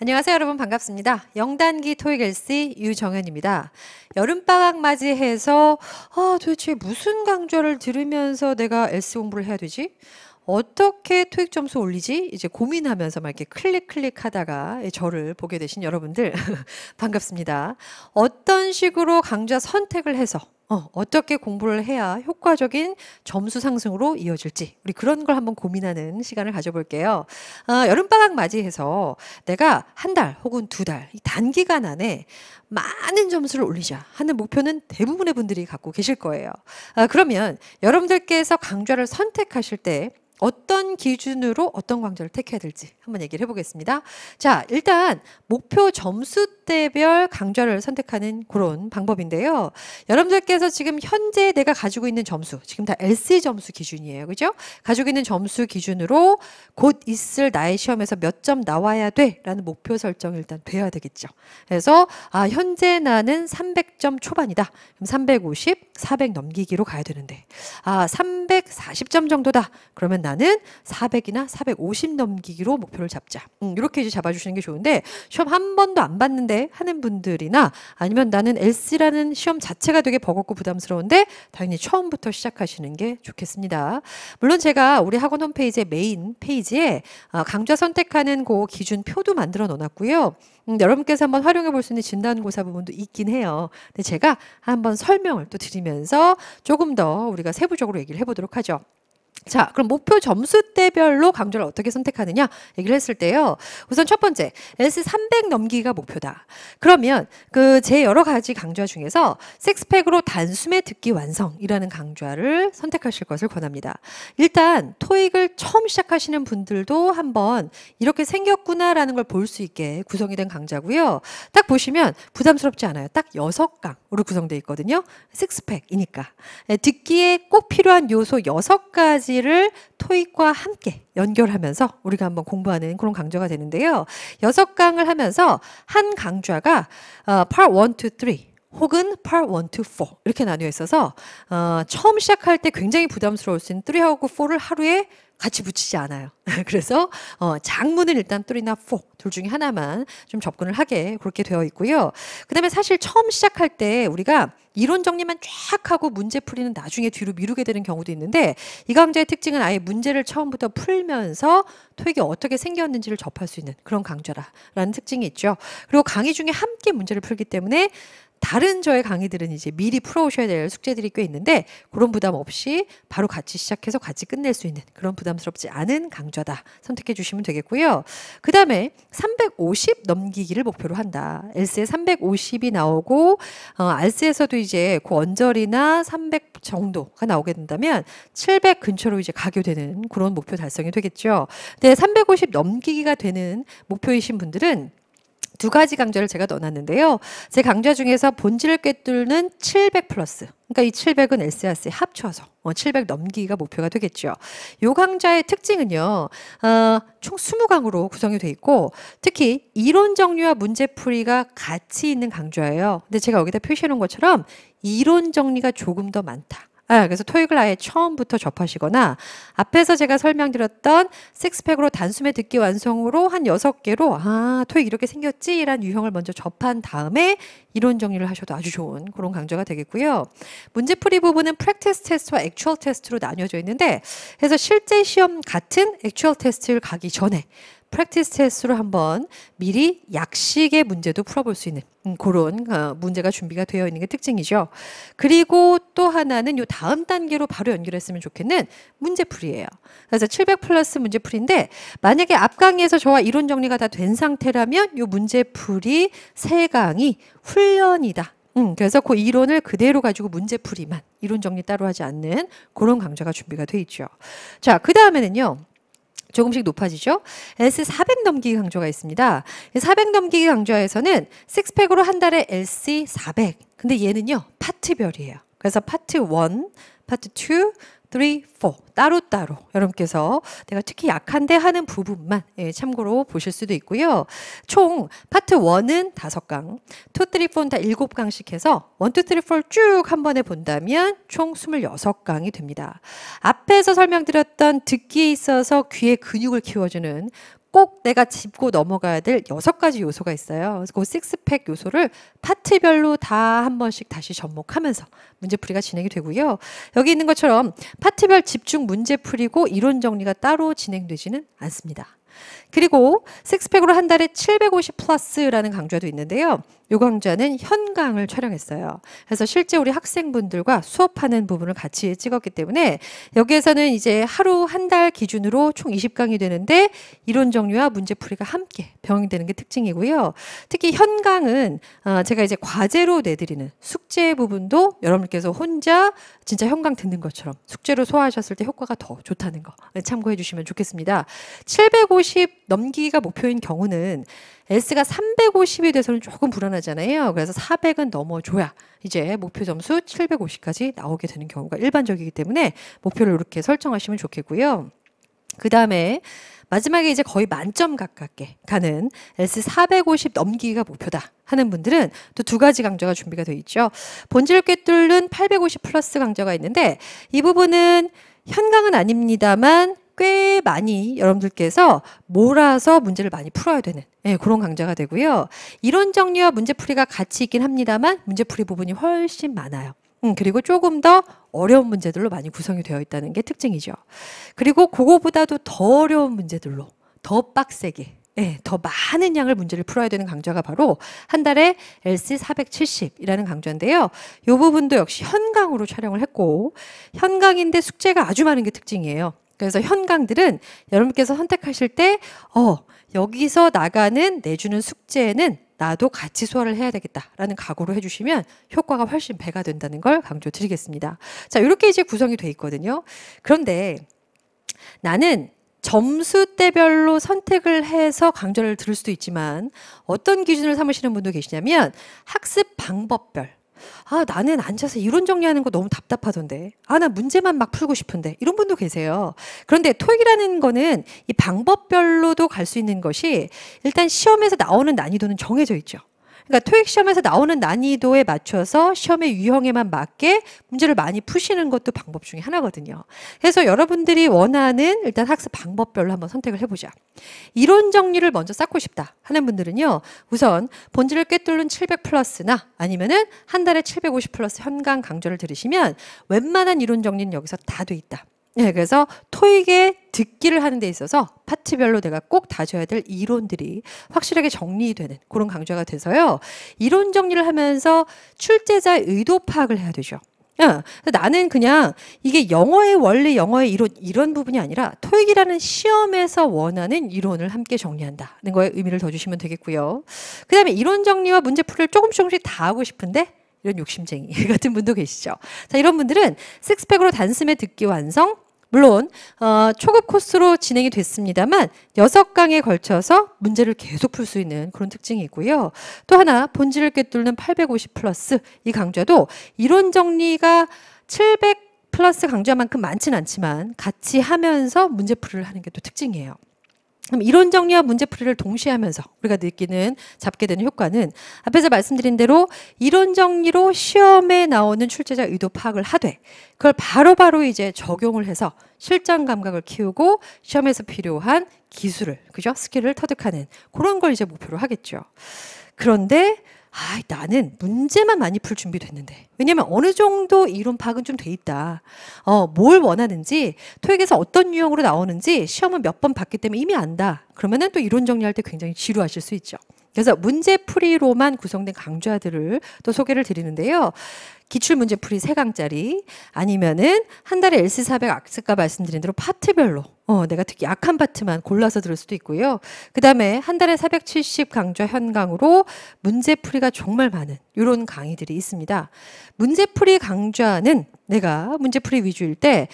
안녕하세요, 여러분. 반갑습니다. 영단기 토익 LC 유정현입니다. 여름방학 맞이해서 도대체 무슨 강좌를 들으면서 내가 LC 공부를 해야 되지? 어떻게 토익 점수 올리지? 이제 고민하면서 막 이렇게 클릭 하다가 저를 보게 되신 여러분들 반갑습니다. 어떤 식으로 강좌 선택을 해서 어떻게 공부를 해야 효과적인 점수 상승으로 이어질지 우리 그런 걸 한번 고민하는 시간을 가져볼게요. 여름방학 맞이해서 내가 한 달 혹은 두 달 이 단기간 안에 많은 점수를 올리자 하는 목표는 대부분의 분들이 갖고 계실 거예요. 그러면 여러분들께서 강좌를 선택하실 때 어떤 기준으로 어떤 강좌를 택해야 될지 한번 얘기를 해보겠습니다. 자, 일단 목표 점수대별 강좌를 선택하는 그런 방법인데요. 여러분들께서 지금 현재 내가 가지고 있는 점수, 지금 다 LC 점수 기준이에요. 그죠? 가지고 있는 점수 기준으로 곧 있을 나의 시험에서 몇 점 나와야 돼 라는 목표 설정이 일단 돼야 되겠죠. 그래서 현재 나는 300점 초반이다. 그럼 350, 400 넘기기로 가야 되는데 340점 정도다. 그러면 나는 400이나 450 넘기기로 목표를 잡자. 이렇게 이제 잡아주시는 게 좋은데 시험 한 번도 안 봤는데 하는 분들이나 아니면 나는 LC라는 시험 자체가 되게 버겁고 부담스러운데 당연히 처음부터 시작하시는 게 좋겠습니다. 물론 제가 우리 학원 홈페이지의 메인 페이지에 강좌 선택하는 그 기준 표도 만들어 놓았고요. 여러분께서 한번 활용해 볼 수 있는 진단고사 부분도 있긴 해요. 근데 제가 한번 설명을 또 드리면서 조금 더 우리가 세부적으로 얘기를 해보도록 하죠. 자, 그럼 목표 점수대별로 강좌를 어떻게 선택하느냐 얘기를 했을 때요. 우선 첫 번째, LC 300 넘기기가 목표다. 그러면 제 여러 가지 강좌 중에서 식스팩으로 단숨에 듣기 완성이라는 강좌를 선택하실 것을 권합니다. 일단 토익을 처음 시작하시는 분들도 한번 이렇게 생겼구나라는 걸 볼 수 있게 구성이 된 강좌고요. 딱 보시면 부담스럽지 않아요. 딱 6강으로 구성되어 있거든요. 식스팩이니까. 듣기에 꼭 필요한 요소 6가지 를 토익과 함께 연결하면서 우리가 한번 공부하는 그런 강좌가 되는데요. 6강을 하면서 한 강좌가 Part 1 to 3 혹은 Part 1 to 4 이렇게 나뉘어 있어서 처음 시작할 때 굉장히 부담스러울 수 있는 3하고 4를 하루에 같이 붙이지 않아요. 그래서 장문은 일단 3나 4 둘 중에 하나만 좀 접근을 하게 그렇게 되어 있고요. 그 다음에 사실 처음 시작할 때 우리가 이론 정리만 쫙 하고 문제 풀이는 나중에 뒤로 미루게 되는 경우도 있는데 이 강좌의 특징은 아예 문제를 처음부터 풀면서 토익이 어떻게 생겼는지를 접할 수 있는 그런 강좌라는 특징이 있죠. 그리고 강의 중에 함께 문제를 풀기 때문에 다른 저의 강의들은 이제 미리 풀어오셔야 될 숙제들이 꽤 있는데 그런 부담 없이 바로 같이 시작해서 같이 끝낼 수 있는 그런 부담스럽지 않은 강좌다. 선택해 주시면 되겠고요. 그 다음에 350 넘기기를 목표로 한다. LC에 350이 나오고 RC에서도 이제 그 언저리나 300 정도가 나오게 된다면 700 근처로 이제 가게 되는 그런 목표 달성이 되겠죠. 근데 350 넘기기가 되는 목표이신 분들은 두 가지 강좌를 제가 넣어놨는데요. 제 강좌 중에서 본질을 꿰뚫는 700 플러스. 그러니까 이 700은 LCRC 합쳐서 700 넘기기가 목표가 되겠죠. 이 강좌의 특징은요. 총 20강으로 구성이 돼 있고 특히 이론 정리와 문제풀이가 같이 있는 강좌예요. 근데 제가 여기다 표시해 놓은 것처럼 이론 정리가 조금 더 많다. 그래서 토익을 아예 처음부터 접하시거나 앞에서 제가 설명드렸던 식스팩으로 단숨에 듣기 완성으로 한 6개로 토익 이렇게 생겼지? 라는 유형을 먼저 접한 다음에 이론 정리를 하셔도 아주 좋은 그런 강좌가 되겠고요. 문제풀이 부분은 프랙티스 테스트와 액추얼 테스트로 나뉘어져 있는데 그래서 실제 시험 같은 액추얼 테스트를 가기 전에 프랙티스 테스트로 한번 미리 약식의 문제도 풀어볼 수 있는 그런 문제가 준비가 되어 있는 게 특징이죠. 그리고 또 하나는 요 다음 단계로 바로 연결했으면 좋겠는 문제풀이에요. 그래서 700 플러스 문제풀이인데 만약에 앞 강의에서 저와 이론 정리가 다 된 상태라면 요 문제풀이 3강이 훈련이다. 그래서 그 이론을 그대로 가지고 문제풀이만 이론 정리 따로 하지 않는 그런 강좌가 준비가 돼 있죠. 자, 그 다음에는요. 조금씩 높아지죠. LC 400 넘기기 강좌가 있습니다. 400 넘기기 강좌에서는 식스팩으로 한 달에 LC 400. 근데 얘는요. 파트별이에요. 그래서 파트 1, 파트 2, 3, 4 따로따로 여러분께서 내가 특히 약한데 하는 부분만 참고로 보실 수도 있고요. 총 파트 1은 5강, 2, 3, 4는 다 7강씩 해서 1, 2, 3, 4 쭉 한 번에 본다면 총 26강이 됩니다. 앞에서 설명드렸던 듣기에 있어서 귀의 근육을 키워주는 꼭 내가 짚고 넘어가야 될 6가지 요소가 있어요. 그래서 그 식스팩 요소를 파트별로 다 한 번씩 다시 접목하면서 문제풀이가 진행이 되고요. 여기 있는 것처럼 파트별 집중 문제풀이고 이론 정리가 따로 진행되지는 않습니다. 그리고 식스팩으로 한 달에 750 플러스라는 강좌도 있는데요. 이 강좌는 현강을 촬영했어요. 그래서 실제 우리 학생분들과 수업하는 부분을 같이 찍었기 때문에 여기에서는 이제 하루 한 달 기준으로 총 20강이 되는데 이론 정리와 문제풀이가 함께 병행되는 게 특징이고요. 특히 현강은 제가 이제 과제로 내드리는 숙제 부분도 여러분께서 혼자 진짜 현강 듣는 것처럼 숙제로 소화하셨을 때 효과가 더 좋다는 거 참고해 주시면 좋겠습니다. 750 넘기기가 목표인 경우는 S가 350이 돼서는 조금 불안하잖아요. 그래서 400은 넘어줘야 이제 목표 점수 750까지 나오게 되는 경우가 일반적이기 때문에 목표를 이렇게 설정하시면 좋겠고요. 그 다음에 마지막에 이제 거의 만점 가깝게 가는 S 450 넘기기가 목표다 하는 분들은 또 2가지 강좌가 준비가 되어 있죠. 본질을 꿰뚫는 850 플러스 강좌가 있는데 이 부분은 현강은 아닙니다만 꽤 많이 여러분들께서 몰아서 문제를 많이 풀어야 되는 그런 강좌가 되고요. 이론 정리와 문제풀이가 같이 있긴 합니다만 문제풀이 부분이 훨씬 많아요. 그리고 조금 더 어려운 문제들로 많이 구성이 되어 있다는 게 특징이죠. 그리고 그거보다도 더 어려운 문제들로 더 빡세게 더 많은 양을 문제를 풀어야 되는 강좌가 바로 한 달에 LC 470이라는 강좌인데요. 이 부분도 역시 현강으로 촬영을 했고 현강인데 숙제가 아주 많은 게 특징이에요. 그래서 현강들은 여러분께서 선택하실 때 여기서 나가는 내주는 숙제는 나도 같이 소화를 해야 되겠다라는 각오로 해주시면 효과가 훨씬 배가 된다는 걸 강조드리겠습니다. 자, 이렇게 이제 구성이 돼 있거든요. 그런데 나는 점수대별로 선택을 해서 강좌를 들을 수도 있지만 어떤 기준을 삼으시는 분도 계시냐면 학습 방법별. 나는 앉아서 이론 정리하는 거 너무 답답하던데. 나 문제만 막 풀고 싶은데. 이런 분도 계세요. 그런데 토익이라는 거는 이 방법별로도 갈 수 있는 것이 일단 시험에서 나오는 난이도는 정해져 있죠. 그러니까 토익 시험에서 나오는 난이도에 맞춰서 시험의 유형에만 맞게 문제를 많이 푸시는 것도 방법 중에 하나거든요. 그래서 여러분들이 원하는 일단 학습 방법별로 한번 선택을 해보자. 이론 정리를 먼저 쌓고 싶다 하는 분들은요. 우선 본질을 꿰뚫는 700 플러스나 아니면은 한 달에 750 플러스 현강 강좌를 들으시면 웬만한 이론 정리는 여기서 다 돼 있다. 그래서 토익에 듣기를 하는 데 있어서 파트별로 내가 꼭 다져야 될 이론들이 확실하게 정리되는 그런 강좌가 돼서요. 이론 정리를 하면서 출제자의 의도 파악을 해야 되죠. 나는 그냥 이게 영어의 원리, 영어의 이론 이런 부분이 아니라 토익이라는 시험에서 원하는 이론을 함께 정리한다는 거에 의미를 더 주시면 되겠고요. 그 다음에 이론 정리와 문제풀이를 조금씩 다 하고 싶은데 이런 욕심쟁이 같은 분도 계시죠. 자, 이런 분들은 식스팩으로 단숨에 듣기 완성, 물론 초급 코스로 진행이 됐습니다만 6강에 걸쳐서 문제를 계속 풀 수 있는 그런 특징이 있고요. 또 하나 본질을 꿰뚫는 850 플러스 이 강좌도 이론 정리가 700 플러스 강좌만큼 많진 않지만 같이 하면서 문제풀이를 하는 게 또 특징이에요. 그럼 이론 정리와 문제풀이를 동시에 하면서 우리가 느끼는 잡게 되는 효과는 앞에서 말씀드린 대로 이론 정리로 시험에 나오는 출제자 의도 파악을 하되 그걸 바로바로 이제 적용을 해서 실전 감각을 키우고 시험에서 필요한 기술을, 그죠? 스킬을 터득하는 그런 걸 이제 목표로 하겠죠. 그런데 나는 문제만 많이 풀 준비됐는데. 왜냐면 어느 정도 이론 파악은 좀 돼 있다. 뭘 원하는지, 토익에서 어떤 유형으로 나오는지 시험은 몇 번 봤기 때문에 이미 안다. 그러면은 또 이론 정리할 때 굉장히 지루하실 수 있죠. 그래서 문제풀이로만 구성된 강좌들을 또 소개를 드리는데요. 기출문제풀이 3강짜리 아니면은 한 달에 LC400 아까 말씀드린 대로 파트별로 내가 특히 약한 파트만 골라서 들을 수도 있고요. 그 다음에 한 달에 470 강좌 현강으로 문제풀이가 정말 많은 이런 강의들이 있습니다. 문제풀이 강좌는 내가 문제풀이 위주일 때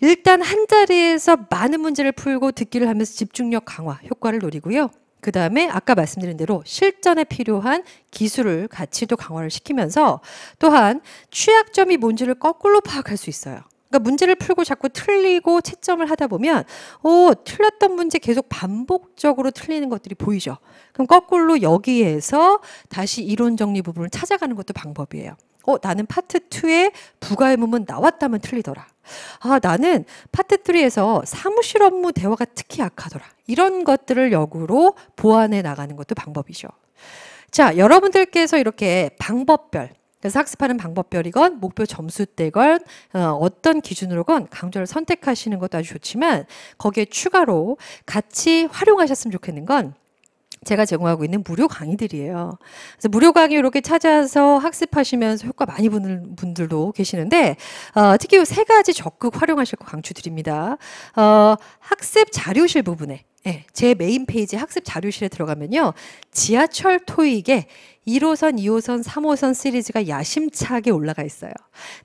일단 한 자리에서 많은 문제를 풀고 듣기를 하면서 집중력 강화 효과를 노리고요. 그 다음에 아까 말씀드린 대로 실전에 필요한 기술을 같이 또 강화를 시키면서 또한 취약점이 뭔지를 거꾸로 파악할 수 있어요. 그러니까 문제를 풀고 자꾸 틀리고 채점을 하다 보면 틀렸던 문제 계속 반복적으로 틀리는 것들이 보이죠. 그럼 거꾸로 여기에서 다시 이론 정리 부분을 찾아가는 것도 방법이에요. 나는 파트 2에 부가 의무문 나왔다면 틀리더라. 나는 파트 3에서 사무실 업무 대화가 특히 약하더라. 이런 것들을 역으로 보완해 나가는 것도 방법이죠. 자, 여러분들께서 이렇게 방법별, 그래서 학습하는 방법별이건 목표 점수대건 어떤 기준으로건 강좌를 선택하시는 것도 아주 좋지만 거기에 추가로 같이 활용하셨으면 좋겠는 건 제가 제공하고 있는 무료 강의들이에요. 그래서 무료 강의 이렇게 찾아서 학습하시면서 효과 많이 보는 분들도 계시는데 특히 이 세 가지 적극 활용하실 거 강추드립니다. 학습 자료실 부분에 제 메인 페이지 학습 자료실에 들어가면요. 지하철 토익에 1호선, 2호선, 3호선 시리즈가 야심차게 올라가 있어요.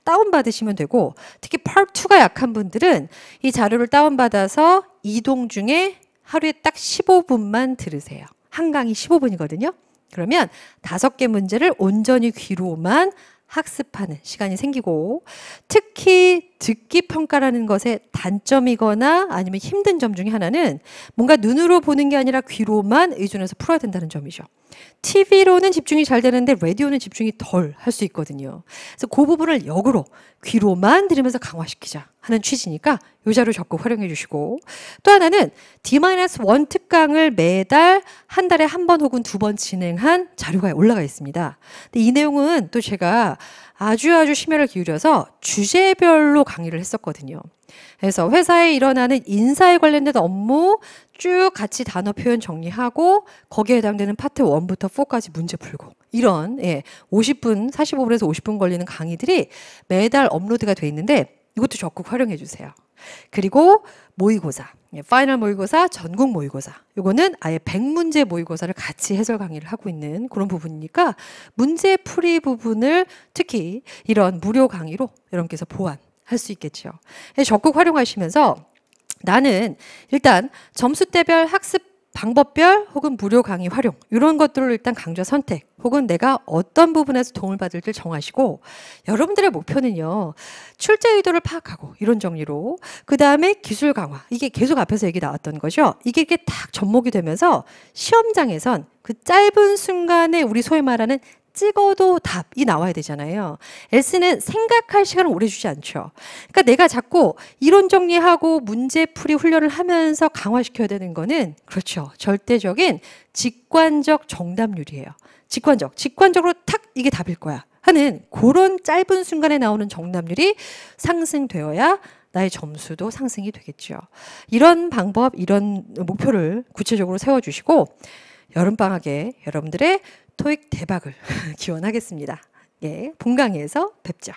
다운받으시면 되고 특히 파트 2가 약한 분들은 이 자료를 다운받아서 이동 중에 하루에 딱 15분만 들으세요. 한 강의 15분이거든요. 그러면 5개 문제를 온전히 귀로만 학습하는 시간이 생기고 특히 듣기 평가라는 것의 단점이거나 아니면 힘든 점 중에 하나는 뭔가 눈으로 보는 게 아니라 귀로만 의존해서 풀어야 된다는 점이죠. TV로는 집중이 잘 되는데 라디오는 집중이 덜 할 수 있거든요. 그래서 그 부분을 역으로 귀로만 들으면서 강화시키자 하는 취지니까 이 자료 적극 활용해 주시고 또 하나는 D-1 특강을 매달 한 달에 한 번 혹은 2번 진행한 자료가 올라가 있습니다. 근데 이 내용은 또 제가 아주 심혈을 기울여서 주제별로 강의를 했었거든요. 그래서 회사에 일어나는 인사에 관련된 업무 쭉 같이 단어 표현 정리하고 거기에 해당되는 파트 1부터 4까지 문제 풀고 이런 50분, 45분에서 50분 걸리는 강의들이 매달 업로드가 돼 있는데 이것도 적극 활용해 주세요. 그리고 모의고사, 파이널 모의고사, 전국 모의고사. 이거는 아예 100문제 모의고사를 같이 해설 강의를 하고 있는 그런 부분이니까 문제 풀이 부분을 특히 이런 무료 강의로 여러분께서 보완할 수 있겠죠. 적극 활용하시면서 나는 일단 점수대별 학습 방법별 혹은 무료 강의 활용 이런 것들을 일단 강좌 선택 혹은 내가 어떤 부분에서 도움을 받을지를 정하시고 여러분들의 목표는요. 출제 의도를 파악하고 이런 정리로 그 다음에 기술 강화 이게 계속 앞에서 얘기 나왔던 거죠. 이게 딱 접목이 되면서 시험장에선 그 짧은 순간에 우리 소위 말하는 찍어도 답이 나와야 되잖아요. S는 생각할 시간을 오래 주지 않죠. 그러니까 내가 자꾸 이론 정리하고 문제풀이 훈련을 하면서 강화시켜야 되는 거는 그렇죠. 절대적인 직관적 정답률이에요. 직관적으로 탁 이게 답일 거야 하는 그런 짧은 순간에 나오는 정답률이 상승되어야 나의 점수도 상승이 되겠죠. 이런 방법, 이런 목표를 구체적으로 세워주시고 여름방학에 여러분들의 토익 대박을 기원하겠습니다. 본 강의에서 뵙죠.